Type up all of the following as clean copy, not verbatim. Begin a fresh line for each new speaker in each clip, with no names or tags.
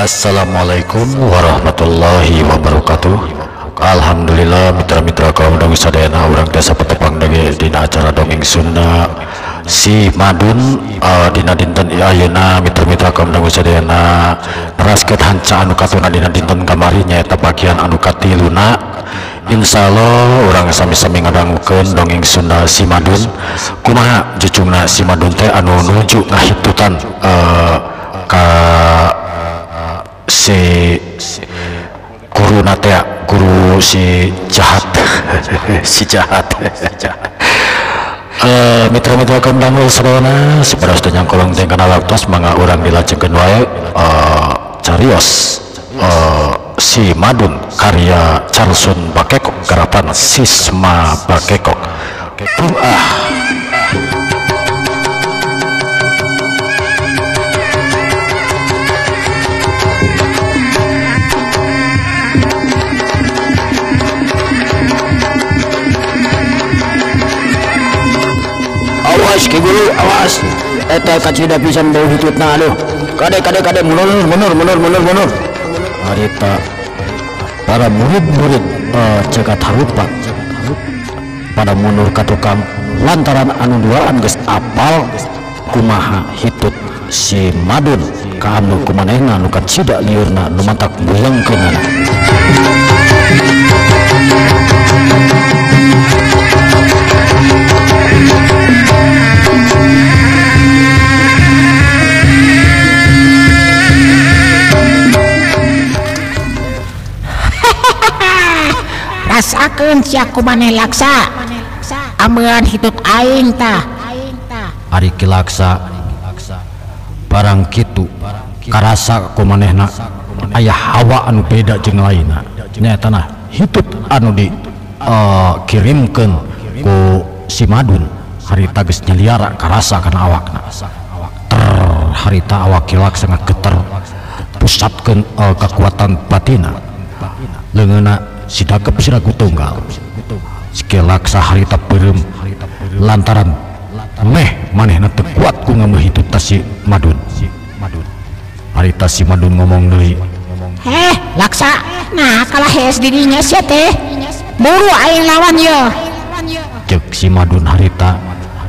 Assalamualaikum warahmatullahi wabarakatuh. Alhamdulillah mitra-mitra kaum dongeng sadayana urang desa petepang dage dina acara dongeng Sunda si Madun dina dinten ayeuna mitra-mitra kaum dongeng sadayana neraskeun hanca anu katuna dina dinten kamari nyaeta bagian anu katiluna. Insyaallah urang sami-sami ngadangukeun dongeng Sunda si Madun kumaha jujungna si Madun teh anu nuju ngahitutan ka si guru natea guru si jahat si jahat mitra-mitra kaum dangul sadayana sapados teh nyangkolong teh kana waktos mangga urang dilajengeun wae carios si Madun karya Carlson Bakekok garapan Sisma Bakekok.
Awas ki guru, awas. Eta kacida pisan bau hitutna aduh. Kade mundur.
Harita para murid-murid cegat harupa pada mundur ka tukang lantaran anu duaan geus apal kumaha hitut si Madun ka anu kumanehna nu kacida liurna nu mantak beulengkeunna.
Rasakeun sia kumaneh laksa ameun hitut aing tah.
Ari ki laksa barang kitu karasa kumanehna aya hawa anu beda jeung lainna nyaeta nah hitut anu di kirimkeun ku si Madun harita geus nyeliara karasa kana awakna harita awak ki laksa ngageter pusatkeun kekuatan batina leungeunna sidakep siragu tunggal sike laksa harita beureum lantaran meh manehna teu kuat ku ngameuh hitut si Madun. Harita si Madun ngomong deui,
Heh laksa, nah kalah hees dirinya sia teh buru aing lawan ye.
Ceuk si Madun harita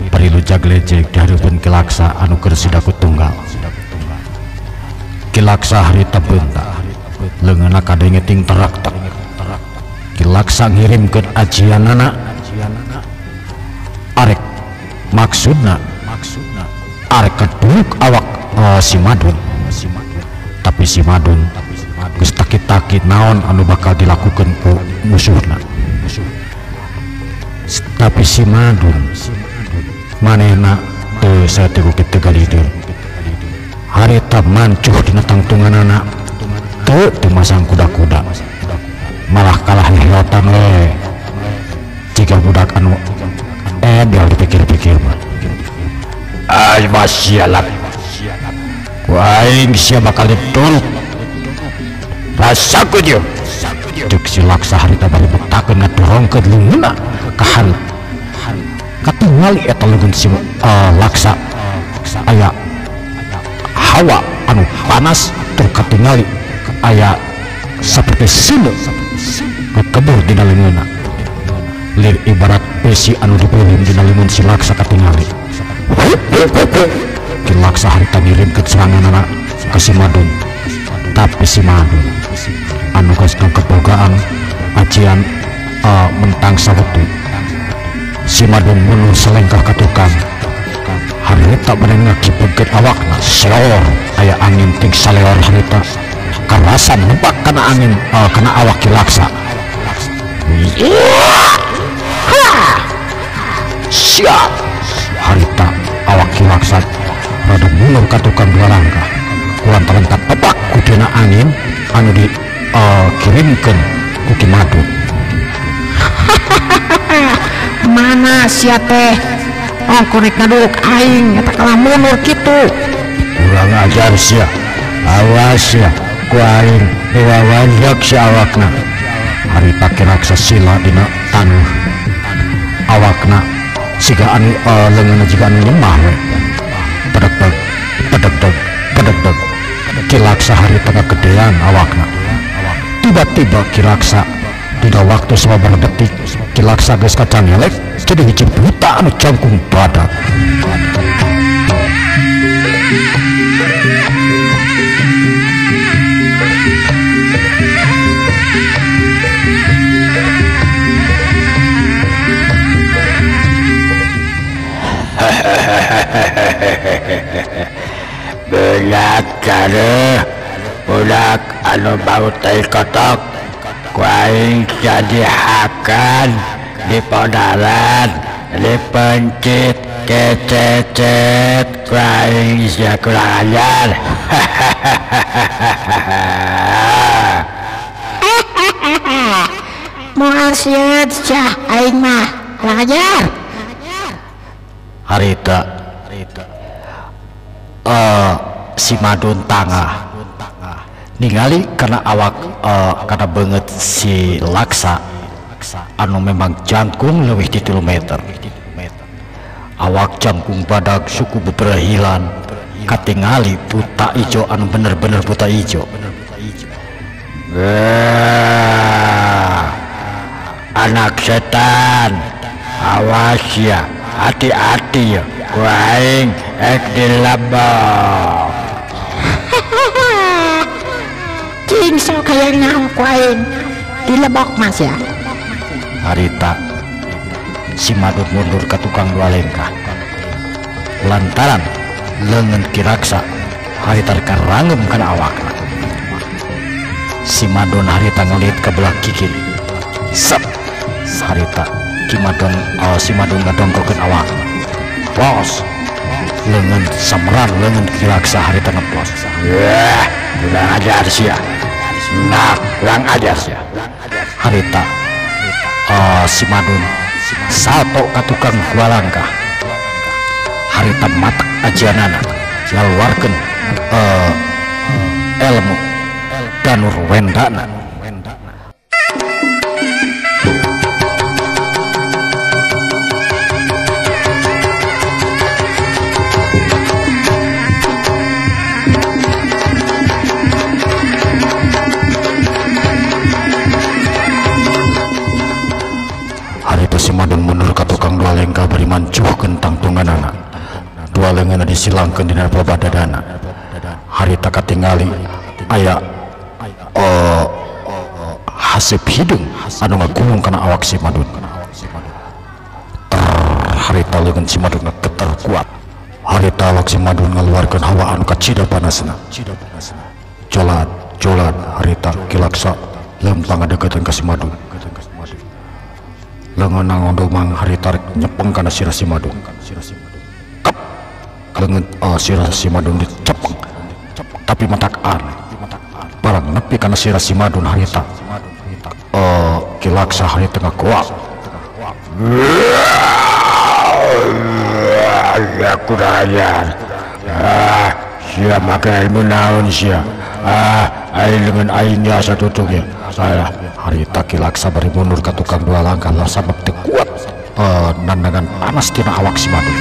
parilu jaglejek dihareupeun ke laksa anu keur sidaku tunggal. Ki laksa harita beunta leungeunna kadenge ting terak-terak. Ki laksa ngirimkeun ajianana arek maksudna arek kaduk awak si Madun, tapi si Madun geus takit-takit naon anu bakal dilakukeun ku musuhna. Tapi si Madun manehna teu saeutik kitu galideun harita mancuh dina tangtunganana teu masang kuda-kuda malah kalah hilotan we jika budak anu biar dipikir-pikir mah ay masyalat ku aing sia bakal dituluk rasaku dia cek si laksa harita bari betakeun ngadorongkeun leungeunna ka hareup katingali eta leungeun si laksa aya hawa anu panas tur katingali aya seperti sineu kekebur dina leungeunna lir ibarat besi anu dipeuleum dina leungeun si laksa katingali. Ki laksa harita ngirimkeun seranganna ka si Madun, tapi si Madun anu geus ngakebogaan ajian mentang sawetu si Madun mundur selengkah ka tukang harita bener ngakipkeun awakna seor aya angin ting saleor harita karasan nebak kana angin kana awak ki laksa. Siap harita awak ki laksa rada mundur ka tukang dua langkah kulantaran katebak ku dina angin anu di kirimkeun ku ki Madun.
Mana sia teh korek ngaduluk aing eta kalah mundur kitu.
Kurang ajar sia, awas ya ku aing diwawanjak si awakna. Harita ki laksa sila dina tanuh awakna siga anu leungeunna jiga anu lemah we pedeg-deg Kilaksa harita kegedean awakna. Tiba-tiba Kilaksa tidak waktu sabar detik Kilaksa geus kacangelek jadi hiji buta anu cangkung badak.
Benak kare budak anu bau tai kotok kuaing jadi hakan di podaran dipencit kececet kuaing sia kurang ajar.
Moal sieun cah aing mah kurang ajar.
Harita si Madun tangah ningali karena awak karena banget si Laksa anu memang jangkung lebih di 3 meter. Awak jangkung badak suku beberhilan katingali buta ijo anu bener-bener buta ijo.
Anak setan, awas ya, hati-hati ya, kuaing ek dilabok.
Cing sok hayang naon ku aing dilebok mas ya.
Harita si Madun mundur ke tukang dua lengkah lantaran lengan Kilaksa harita karangem kana awakna. Si Madun harita ngeliat ke belah kikir sep harita si Madun ngadongkokeun awakna pos lengan samran lengan Kilaksa harita ngeplos.
Kurang ajar sia. Nah, kurang ajar sia.
Harita si Madun salto ka tukang dua langkah. Harita matak ajanana ngaluarkeun ilmu danur wendana. Si Madun mundur ke tukang dua lengkah beri mancuh kentang tunganana dua lengan disilangkan di babadadana. Harita katingali aya hasip hidung anu ngagulung kana awak si Madun. Harita lengan si Madun getar kuat. Harita awak si Madun ngaluarkeun hawa anu kacida panasna. Jolat harita Kilaksa lempang ngadeukeuteun ka si Madun. Lengan ngondol mang harita nyepeng kana sirah si Madun. Kep lengan sirah si Madun dicepeng tapi matak aneh barang nepi kana sirah si Madun harita Kilaksa harita ngakuak.
Ya kurang ajar. Sia make ilmu naon sia. Aing dengan aingnya satutungnya. Saya
harita Kilaksa bari mundur ke tukang dua langkah lah sabab teu kuat nandangan panas tina awak si Madun.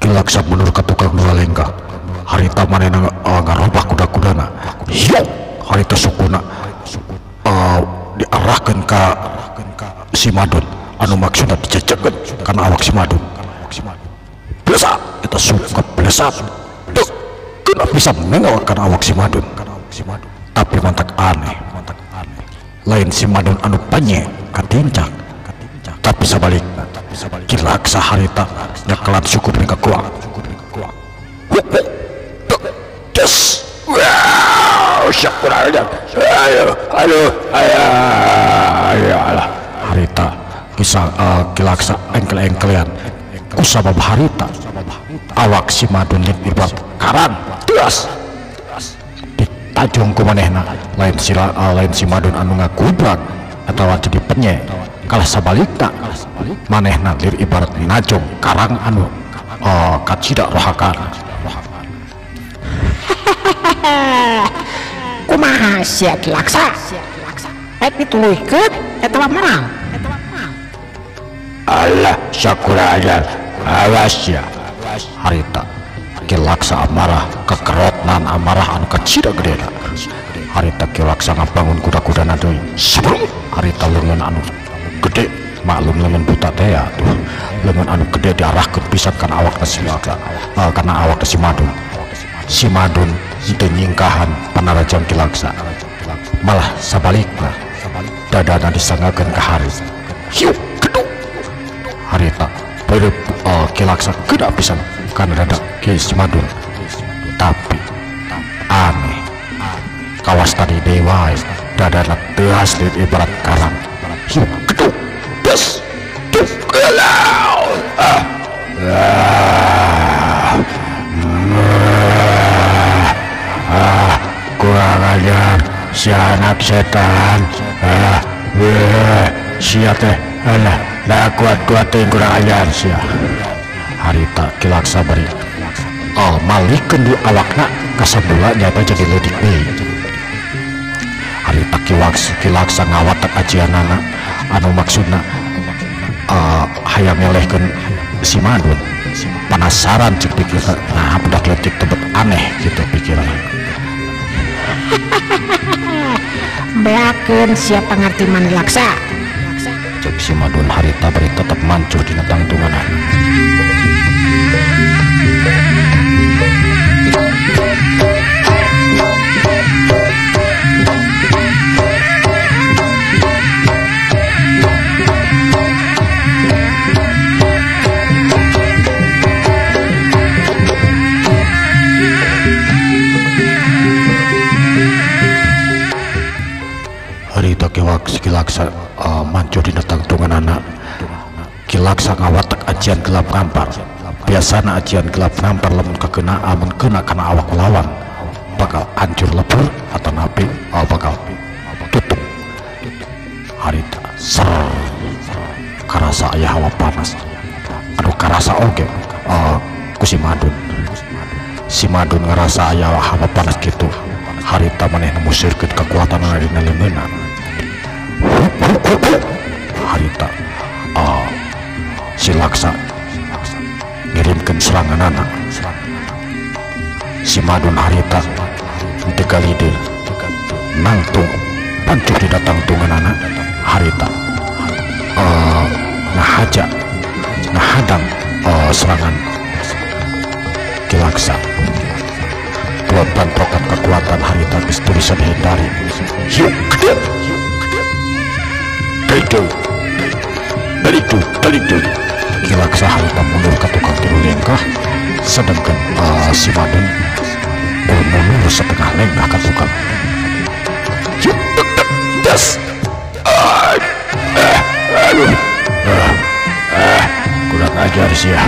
Kilaksa mundur ke tukang dua lengkah. Harita manehna ngarobah kuda-kudana. Yo, harita sukuna diarahkan ke si Madun anu maksudna dicecekeun karena awak si Madun. Biasa kita suka blesat. Tuh, kena bisa menengok karena awak si Madun. Tapi mantak aneh. Lain si Madun anu panye katincak. Tapi sebaliknya Kilaksa harita nyekelat syukur mereka kuat.
Des. Wow, syukur aja. Ayo.
Harita kisah Kilaksa engkel-engkelian kusabab harita awak si Madun dibab karan terus ditajung ku manehna lain si Madun anu ngagubrak atau jadi penye kalah sabalikna manehna lir ibarat najong karang anu kacida rohakan.
Kumaha sia Kilaksa dituluikeun eta menang.
Allah syakura ajar awas ya
Harita Kilaksa amarah kekerotnan amarah anu kacida gedena. Harita Kilaksa ngabangun kuda-kudana deui. Sebelum harita leungeun anu gede maklum leungeun buta teh ya tuh leungeun anu gede diarahkeun pisan kana awakna si Kilaksa kana awakna si Madun. Si Madun teu nyingkahan panarajang Kilaksa malah sabalikna dadana disangakeun ka Harita. Hiup gedung harita beureum Kilaksa geda pisan kana dada ke si Madun. Tapi aneh kawas tadi dewa dadana teu asli ibarat karang. Hiup gedung des gelau
kurang ajar si anak setan. Sia teh alah dah kuat-kuat teh kurang ajar sia.
Harita Kilaksa bari malikeun di awakna kasabeula nyata jadi leutik deui. Harita Kilaksa ngawatek ajianana anu maksudna hayang melehkeun si Madun. Penasaran cek pikirna, nah budak leutik tebet aneh gitu pikiran.
Beakeun siapa ngerti mana Laksa.
Cek si Madun harita bari tetep mancur dina tangtunganan. Harita Kilaksa mancur dina tangtunganana. Kilaksa ngawatek ajian gelap ngampar. Biasana ajian gelap ngampar lamun kakena amun kena kana awak lawan bakal hancur lebur atau napi bakal tutup. Harita ser karasa aya hawa panas aduh karasa oge ku si Madun. Si Madun ngerasa aya hawa panas gitu. Harita manehna musirkeun kekuatan dina leungeunna. Harita si Laksa ngirimkeun seranganana. Si Madun harita teu galideur nangtung pancur di tangtunganana. Harita ngahadang serangan Kilaksa. Dua bantrokan kekuatan harita geus teu bisa dihindari. Hiup gede Dalidu Kilaksa harita mundur ke tukang tiru lengkah, sedangkan si Madun mundur setengah lengkah ke tukang. Das aduh kurang ajar sih ya.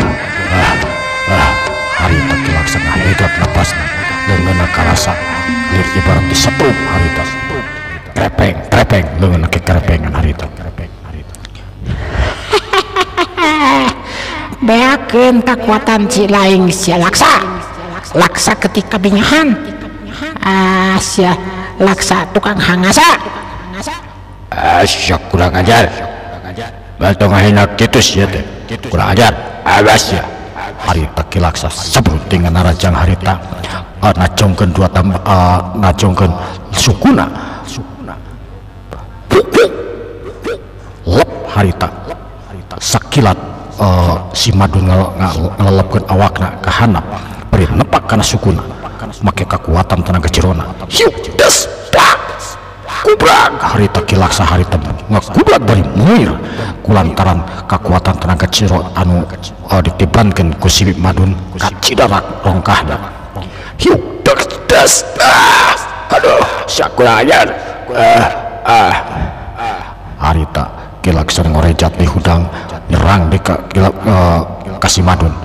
Harita Kilaksa ngahegap napasna leungeunna karasa lir ibarat disetrum harita. Trepeng leungeunna kerepengan harita.
Beakeun kekuatan si laing sia Laksa ketika bingahan. Sia Laksa tukang hangasa.
Asya kurang ajar batong ngahina kitu sia teh kurang ajar awas ya.
Harita Kilaksa sabrunting narajang harita najongkeun najongkeun sukuna. Lep harita sakilat si Madun ngalelepkeun awakna ka handap beri nepak kana sukuna make kekuatan tenaga jerona. Hiup des kubrak harita Kilaksa harita ngakubrak bari muir kulantaran kekuatan tenaga jero anu ditibankeun ku si Madun kacidarak rongkahna. Hiup des aduh sakuranya harita Kilaksa ngorejat di hudang nyerang di kasih Madun.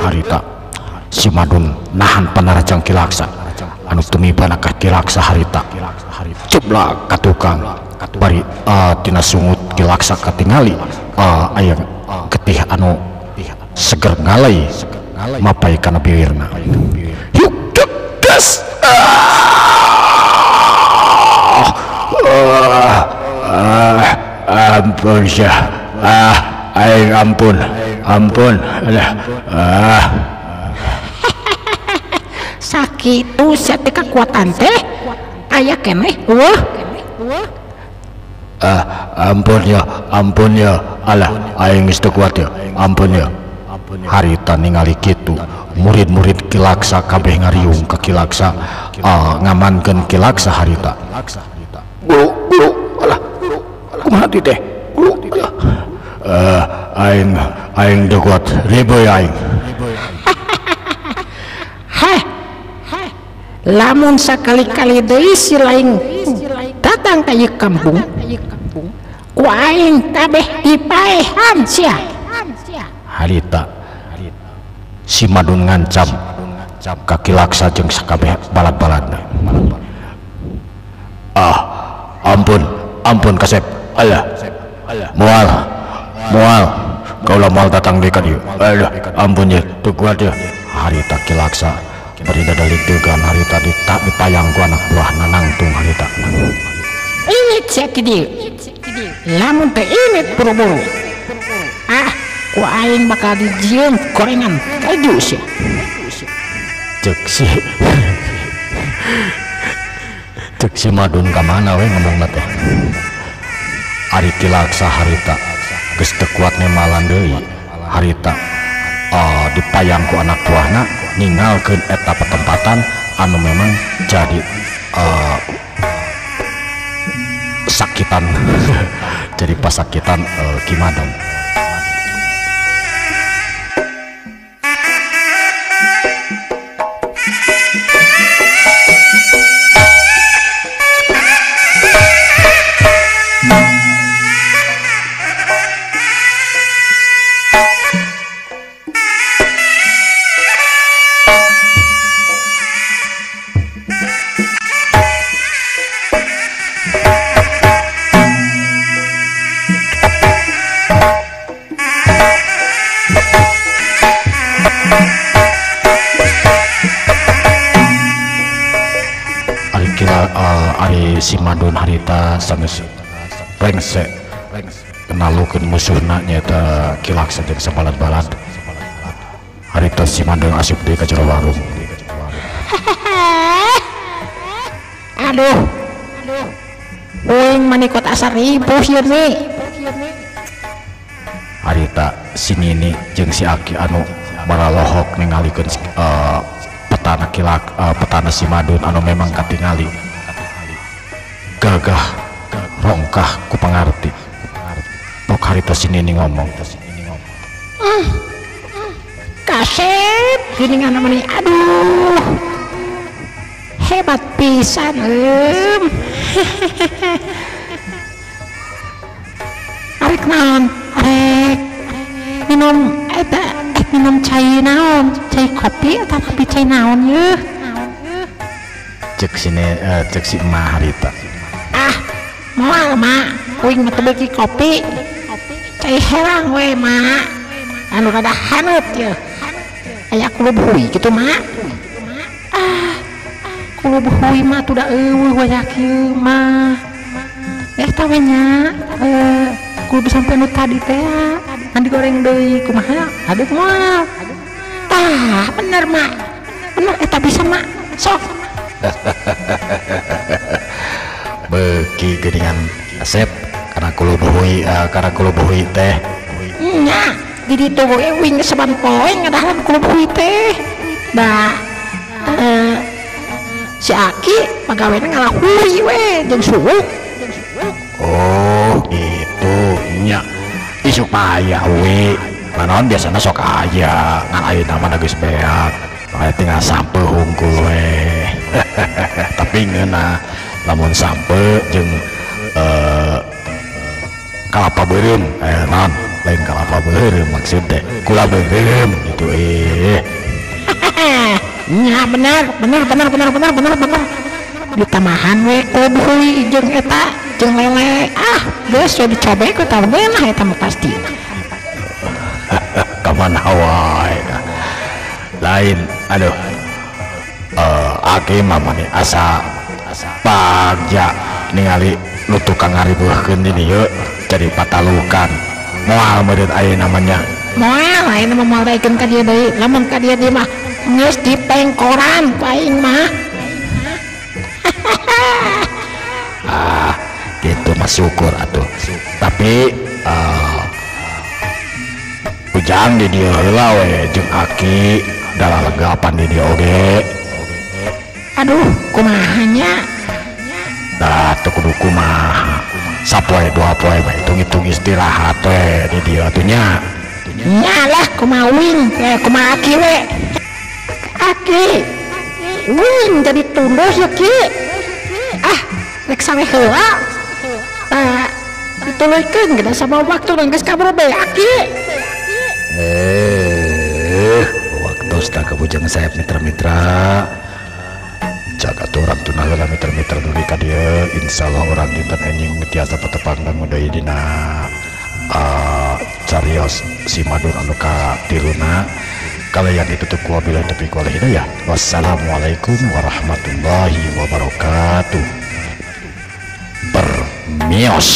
Harita si Madun nahan panarajang Kilaksa
anu tumiban ka kilaksa harita cubla ka tukang bari tina sungut kilaksa katingali aya getih anu seger ngalai mapai kana bibirna yuk gas ampun ya aing ampun alah
sakitu sate kekuatan teh aya keneh
ampun ya alah aing geus teu kuat ya ampun ya harita ningali kitu murid-murid kilaksa kabeh ngariung ka kilaksa ngamankeun kilaksa harita guru alah kumaha ti teh guru aing teu kuat ribeuy aing
lamun sakali-kali deui si laing datang ka ieu kampung ku aing kabeh dipaehan sia
harita si Madun ngancam kaki laksa jeung sakabeh balad-baladna ampun kasep alah moal kaulah moal datang deui ka dieu alah ampun ya teu kuat ya harita kilaksa bari dadalik deugan harita dipayang ku anak buahna nangtung harita
init sia ki dieu lamun teh init buru-buru ku aing bakal dijieun gorengan keju sih
cek si Madun ka mana we ngomongna teh ari kilaksa harita geus teu kuat nemalan deui harita dipayang ku anak buahna ninggalkeun eta petempatan anu memang jadi sakitan jadi pasakitan Ki Madun. Ari si Madun harita sanes rengse kenalukeun musuhna nyaeta kilaksa jeung sabalad-balad harita si Madun asup deui ka jero warung
aduh uing manikot asa ribuh ieu nih
harita si Nini jeung si Aki anu baralohok ningalikeun petana si Madun anu memang katingali gagah rongkah ku pangarti pok harita si Nini ngomong
kasep geuningan mani aduh hebat pisan arek naon arek minum eta minum cai naon cai kopi atau kopi cai naon ye
cek si emak harita
moal mak uing mah teu beuki kopi cai herang we mak anu rada hanut ye aya kulub huy kitu mak kulub huy mah tuh da eueuh wayak ieu mah eta we nya kudu sampai nu tadi teh nanti goreng deui kumaha aduh moal bener mak bener eta bisa mak sok
beuki geuningan asep karena kulub huy teh
nya di ditu we wing saban poe ngadahan kulub huy teh da si Aki pagawena ngalah huy we jeung suuk
oh gitu nya isuk aya we naon biasana sok aya ngan ayeuna mah geus beak aya tinggal sampe hungkul we tapi ngeuna lamun sampe jeung kalapa beureum naon lain kalapa beureum maksud teh kula beureum gitu
nya bener ditamahan we kubuy jeung eta jeung lele geus we dicobe ku tah beunah eta mah pasti
kamana wae lain aduh aki mah mani asa bagja ningali nu tukang ngaribuhkeun di dieu jadi patalukan moal meureun aya namanya
moal ayeuna mah moal daekeun ka dieu deui lamun ka dieu mah geus dipengkoran ku aing mah
gitu mah syukur atuh tapi ujang di dieu heula we jeung aki dalalegapan di dieu oge
aduh kumaha nya
dah teu kudu kumaha sapoe dua poe mah hitung-hitung istirahat we di dieu atuh nya
lah kumaha wing kumaha aki we aki wing jadi tundus ya ki rek sampe heula dituluykeun geus sama waktu dan geus kabrobe aki
waktu sudah kabujang sayap mitra-mitra jaga turang tunah heula mitra-mitra duli ka dieu insyaallah urang dinten enjing tiasa patepang dan deui dina carios si Madun anu ka tiluna kalian ditutup ku wabillahi taufiq wal hidayah wassalamualaikum warahmatullahi wabarakatuh bermios.